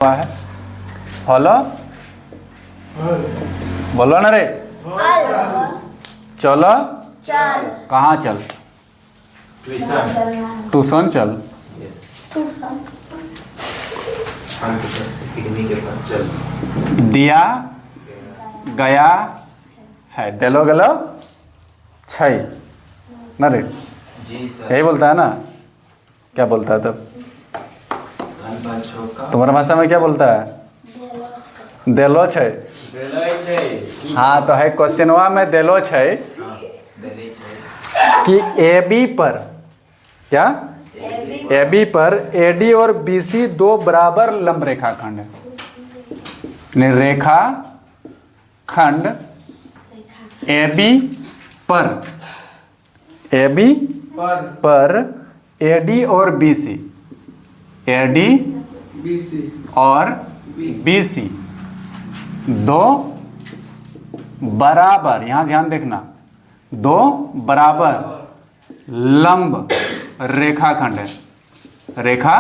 हुआ है। फॉलो बोलो ना रे। चलो चल कहाँ चल? ट्यूशन चल। दिया गया है, दिलो गलो छै ना रे। जी सर। यही बोलता है ना? क्या बोलता है तब? तुम्हारा भाषा में क्या बोलता है? देलो छै। हाँ तो है क्वेश्चनवा में देलो छै कि ए बी पर क्या ए बी पर ए डी और बी सी दो बराबर लंब रेखाखंड है। यानी रेखा खंड ए बी पर ए डी और बी सी, ए डी और बी सी दो बराबर, यहां ध्यान देखना, दो बराबर लंब रेखाखंड है। रेखा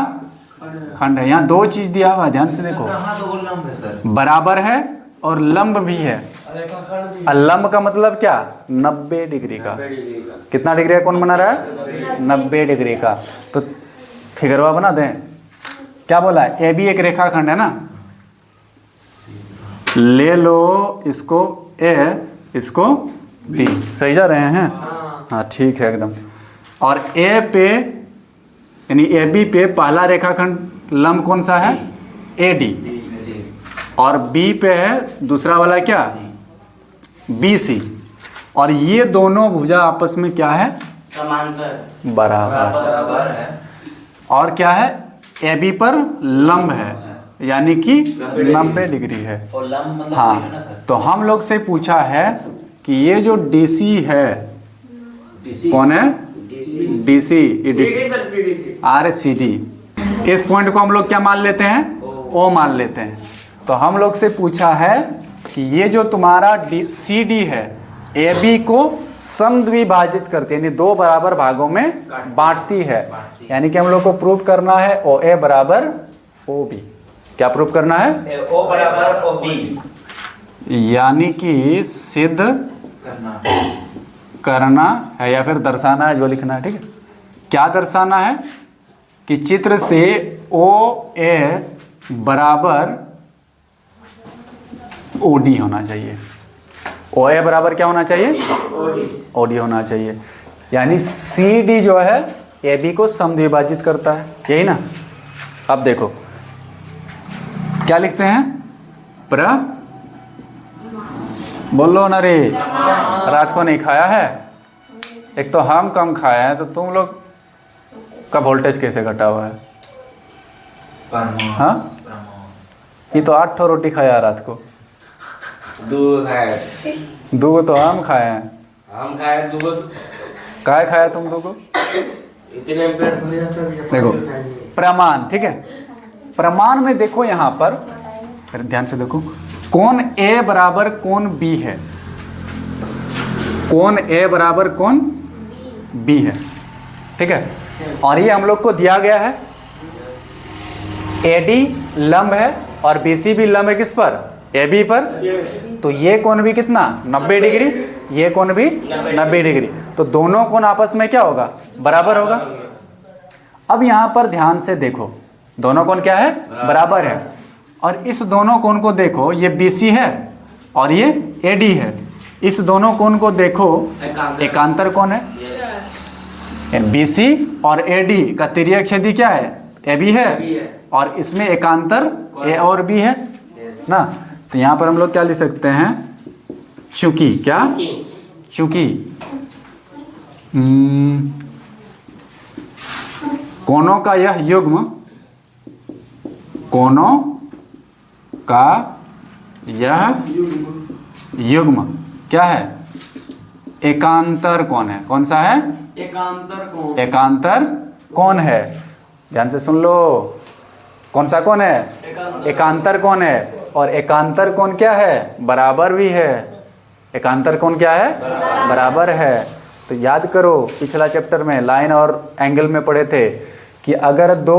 खंड है। यहाँ दो चीज दिया हुआ, ध्यान से देखो। कहाँ दो लंब है सर? बराबर है और लंब भी है। और लंब का मतलब क्या? 90 डिग्री का। कितना डिग्री का कौन बना रहा है? 90 डिग्री का। तो फिगरवा बना दें। क्या बोला है? ए बी एक रेखाखंड है ना। ले लो इसको ए, इसको बी। सही जा रहे हैं? हाँ ठीक है एकदम। और ए पे यानी ए बी पे पहला रेखाखंड लंब कौन सा है? A D. और बी पे है दूसरा वाला क्या? B C. और ये दोनों भुजा आपस में क्या है? समांतर बराबर है। और क्या है? ए बी पर लंब है, यानी कि 90 डिग्री है। और लंब मतलब हाँ है ना सर? तो हम लोग से पूछा है कि ये जो डीसी है DC कौन है? डीसी। R C D. इस पॉइंट को हम लोग क्या मान लेते हैं? ओ मान लेते हैं। तो हम लोग से पूछा है कि ये जो तुम्हारा सी डी है ए बी को समद्विभाजित करती है, यानी दो बराबर भागों में बांटती है। यानी कि हम लोग को प्रूव करना है ओ ए बराबर ओ बी। क्या प्रूव करना है? ओ बराबर ओ बी। यानी कि सिद्ध करना है या फिर दर्शाना है, जो लिखना है। ठीक है, क्या दर्शाना है? कि चित्र से ओ ए बराबर ओ डी होना चाहिए। ओ ए बराबर क्या होना चाहिए? ओ डी होना चाहिए। यानी सी डी जो है ए बी को समद्विभाजित करता है, यही ना। अब देखो क्या लिखते हैं? बोलो ना रे। रात को नहीं खाया है? एक तो हम कम खाए हैं, तो तुम लोग का वोल्टेज कैसे घटा हुआ है? हाँ ये तो 8 रोटी खाया रात को। दो तो हम खाए हैं। हम खाए दूगो तो काय खाया तुम दो को? इतने पेट भर जाता है। देखो प्रमाण, ठीक है। प्रमाण में देखो यहाँ पर फिर ध्यान से देखो, कोण ए बराबर कोण बी है। कोण ए बराबर कोण बी है, ठीक है। और ये हम लोग को दिया गया है ए डी लंब है और बी सी भी लंब है। किस पर? ए बी पर। तो ये कोण भी कितना? 90 डिग्री। ये कोण भी 90 डिग्री। तो दोनों कोण आपस में क्या होगा? बराबर होगा। अब यहाँ पर ध्यान से देखो, दोनों कोण क्या है? बराबर है। और इस दोनों कोण को देखो, ये बी सी है और ये ए डी है। इस दोनों कोण को देखो, एकांतर कोण है। बी सी और ए डी का तिर्यक छेदी क्या है? ए बी है। और इसमें एकांतर ए और बी है ना। तो यहाँ पर हम लोग क्या लिख सकते हैं? चूंकि क्या? चूंकि कोणों का यह युग्म, कोणों का यह युग्म क्या है? एकांतर कोण है। कौन सा है? एकांतर कोण। एकांतर कोण है। ध्यान से सुन लो, कौन सा कोण है? एकांतर कोण है। और एकांतर कोण क्या है? बराबर भी है। एकांतर कोण क्या है? बराबर है। तो याद करो पिछला चैप्टर में लाइन और एंगल में पढ़े थे कि अगर दो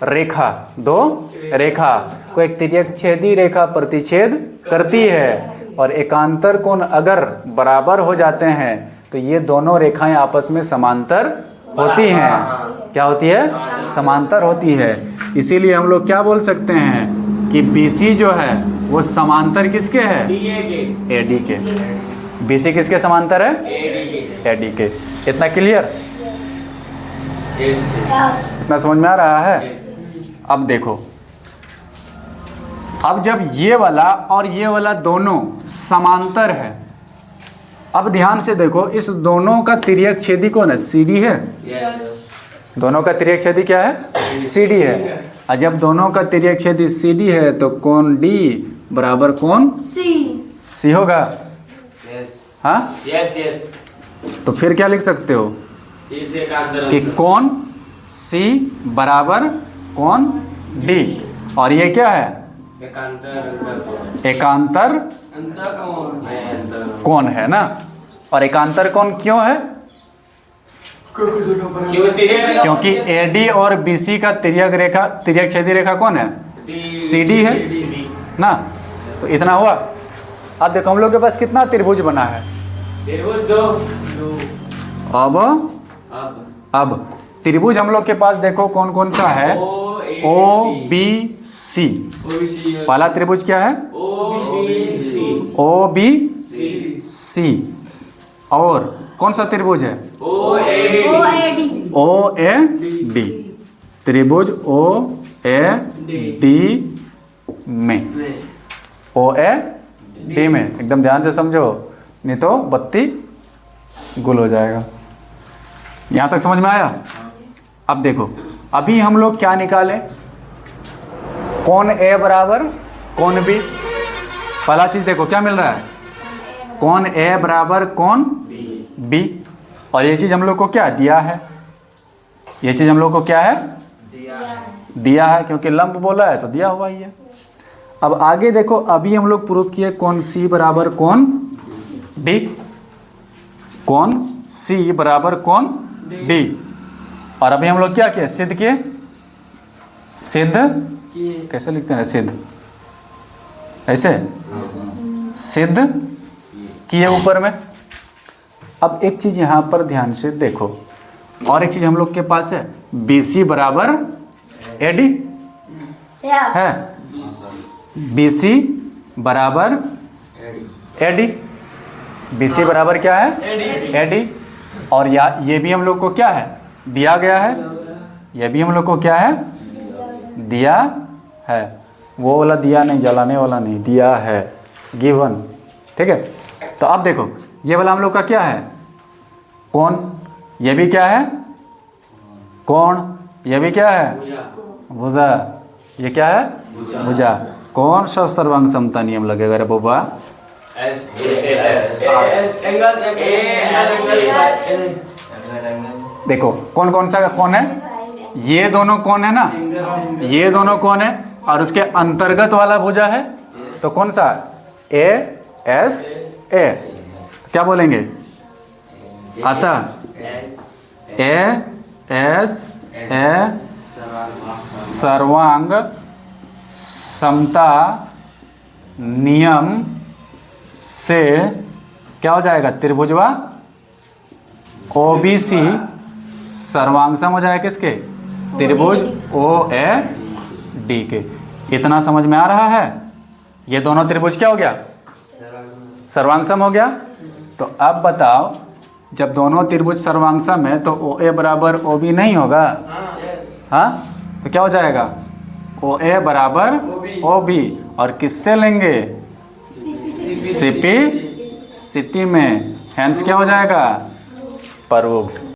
रेखा, दो रेखा को एक तिर्यक छेदी रेखा प्रतिच्छेद करती है और एकांतर कोण अगर बराबर हो जाते हैं तो ये दोनों रेखाएं आपस में समांतर होती हैं। क्या होती है? समांतर होती है। इसीलिए हम लोग क्या बोल सकते हैं कि BC जो है वो समांतर किसके है? AD के। BC किसके समांतर है? AD के। इतना क्लियर? इतना समझ में आ रहा है? अब देखो, अब जब ये वाला और ये वाला दोनों समांतर है, अब ध्यान से देखो, इस दोनों का तिर्यक छेदी कौन है? CD है। दोनों का तिर्यक छेदी क्या है? CD है। और जब दोनों का तिर्यक छेदी CD है तो कोण D बराबर कोण C होगा। हाँ, तो फिर क्या लिख सकते हो कि कोण C बराबर कोण D, और ये क्या है? एकांतर कोण है ना। और एकांतर कोण क्यों है? क्योंकि AD और BC का तिर्यक छेदी रेखा कौन है? CD है ना। तो इतना हुआ। अब देखो हम लोग के पास कितना त्रिभुज बना है? अब त्रिभुज हम लोग के पास देखो कौन कौन सा है? OBC। पहला त्रिभुज क्या है? OBC। और कौन सा त्रिभुज है? OAD। त्रिभुज OAD में, OAD में एकदम ध्यान से समझो, नहीं तो बत्ती गुल हो जाएगा। यहाँ तक समझ में आया? अब देखो, अभी हम लोग क्या निकालें? कोण A बराबर कोण B। पहला चीज देखो क्या मिल रहा है? कोण A बराबर कोण B। और ये चीज हम लोग को क्या दिया है? ये चीज हम लोग को क्या है? दिया है, क्योंकि लंब बोला है तो दिया हुआ ही है। अब आगे देखो, अभी हम लोग प्रूव किए कोण C बराबर कोण D। कोण C बराबर कोण D। और अभी हम लोग क्या किए? सिद्ध किए। सिद्ध कैसे लिखते हैं? सिद्ध ऐसे सिद्ध किए ऊपर में। अब एक चीज यहां पर ध्यान से देखो, और एक चीज हम लोग के पास है, BC बराबर AD है। BC बराबर AD। BC बराबर क्या है? AD। और ये भी हम लोग को क्या है? दिया गया है। ये भी हम लोग को क्या है? दिया है। वो वाला दिया नहीं, जलाने वाला नहीं, दिया है, गिवन। ठीक है। तो अब देखो, ये वाला हम लोग का क्या है? कोण। ये भी क्या है? कोण। ये भी क्या है? भुजा। ये क्या है? भुजा। कौन सा सर्वांग समता नियम लगेगा रे बाबा? देखो कौन कौन सा कौन है? ये दोनों कौन है ना, ये दोनों कौन है, और उसके अंतर्गत वाला भुजा है तो कौन सा? A S A. क्या बोलेंगे? अतः ए एस ए सर्वांग समता नियम से क्या हो जाएगा? त्रिभुजवा OBC सर्वांगसम हो जाएगा किसके? त्रिभुज OAD के। इतना समझ में आ रहा है? ये दोनों त्रिभुज क्या हो गया? सर्वांगसम हो गया। तो अब बताओ, जब दोनों त्रिभुज सर्वांगसम है तो OA बराबर OB नहीं होगा? हाँ, तो क्या हो जाएगा? OA बराबर OB। और किससे लेंगे? CP में। हेंस क्या हो जाएगा? प्रूव्ड।